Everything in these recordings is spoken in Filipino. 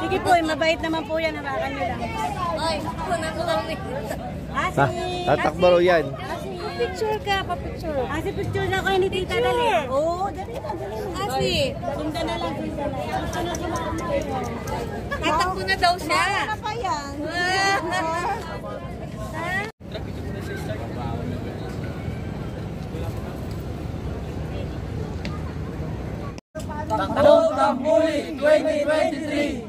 Sige po, mabait naman po yan. Hawakan nyo lang. Ay, Tatakbo raw yan. Picture ka, pa-picture. Asi picture na kayo ni Tita, dali. Oo, dali na. Asi. Sundan na lang, sundan na lang. Tatakbo na daw siya. Ano pa yan? Takbo Tambuli 2023!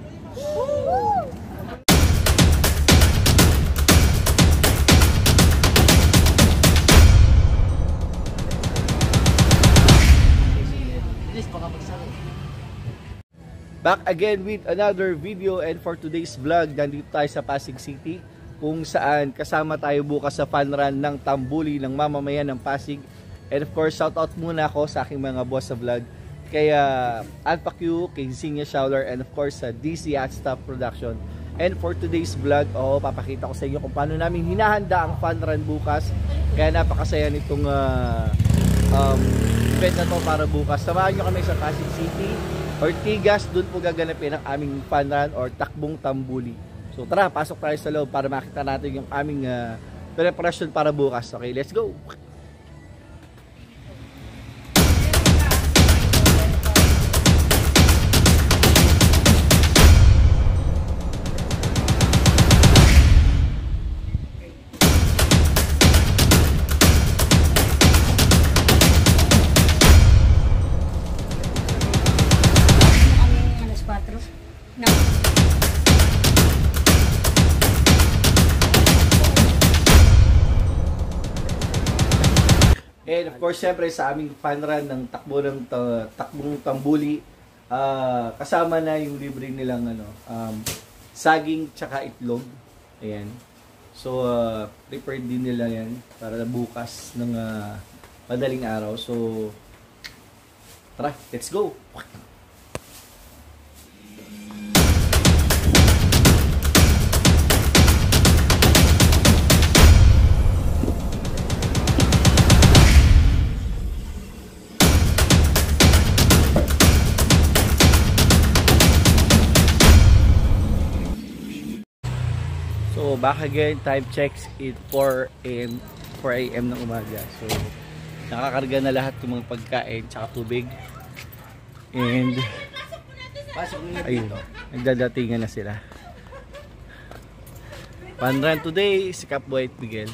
Back again with another video, and for today's vlog, nandito tayo sa Pasig City kung saan kasama tayo bukas sa fun run ng Tambuli ng mamamayan ng Pasig. And of course, shout out muna ako sa aking mga boss sa vlog, kaya Alpha Q, kay Zinia Showler, and of course sa DC at Staff Production. And for today's vlog, papakita ko sa inyo kung paano namin hinahanda ang fun run bukas. Kaya napakasaya nitong event na to para bukas. Samahan nyo kami sa Pasig City, Ortigas, doon po gaganapin ang aming fun run or takbong Tambuli. So tara, pasok tayo sa loob para makita natin yung aming preparation para bukas. Okay, let's go! And of course, syempre sa aming fun run ng takbong Tambuli, kasama na yung libre nilang saging tsaka itlog. Ayan. So, prepared din nila yan para bukas ng madaling araw. So, tara, let's go! So back again, time checks it 4 AM ng umaga. So nakakarga na lahat ng mga pagkain tsaka tubig. And ayun, nagdadatingan na sila. Fun run today, si Cap White Miguel.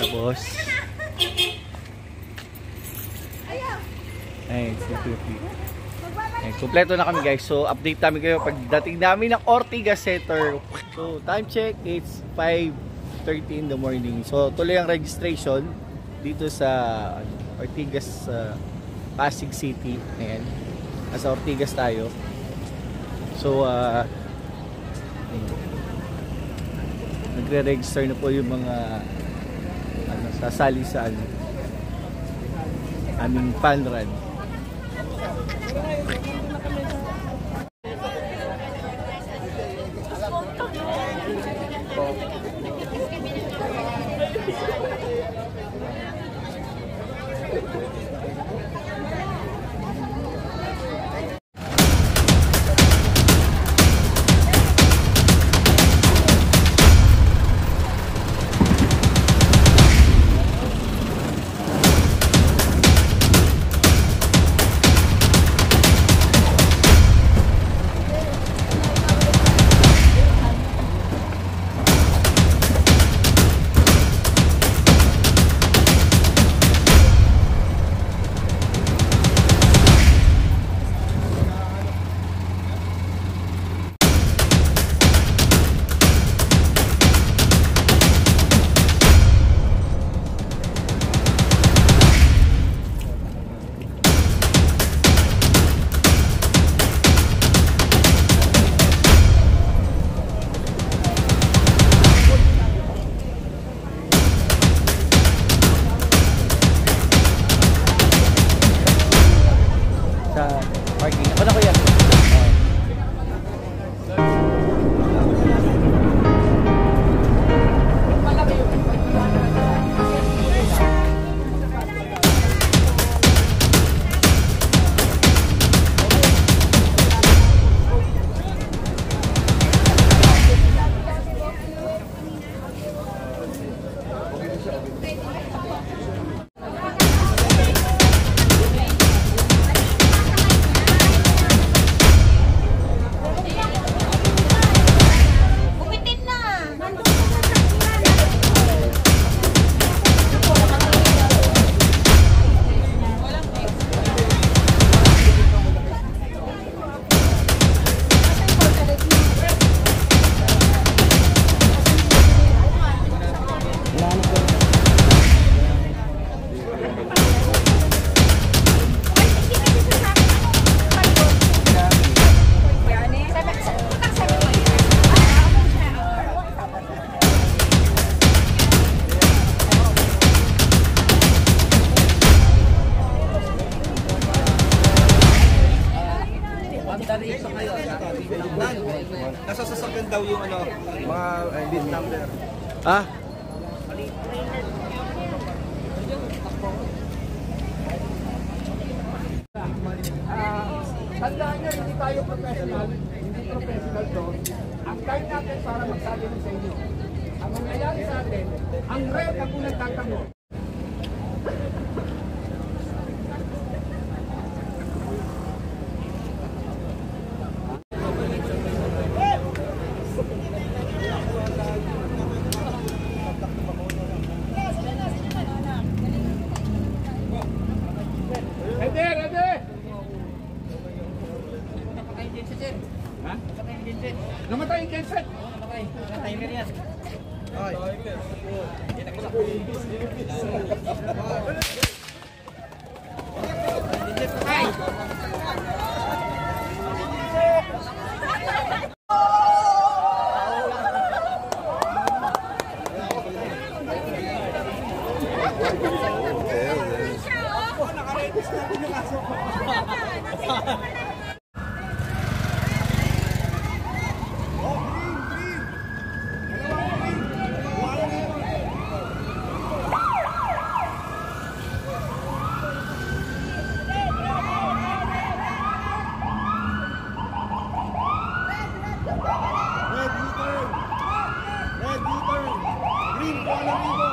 Tapos ayun, kompleto na kami guys. So update namin kayo pagdating namin ng Ortigas Center. So time check, it's 5:30 in the morning. So tuloy ang registration dito sa Ortigas, Pasig City. Ayan, nasa Ortigas tayo. So nagre-register na po yung mga sasali sa aming fun run. Darito kayo. Nasa sasakyan daw yung ano, mga lead number. Ah? Tandaan nyo, hindi tayo professional. Hindi professional to. Ang time natin para magsabi ng sa inyo. Ang mangyayari sa atin, ang red ang unang tatango. Ready! Ha? Namatay yung genset. Namatay ka niyan. Red U-turn. Green po ang amigo.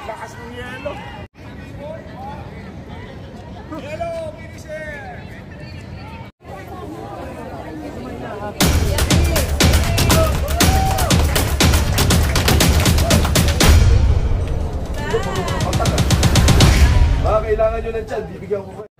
Lakas ng yelo. Yelo, finisher. Kailangan nyo ng tiyan, bibigyan ko.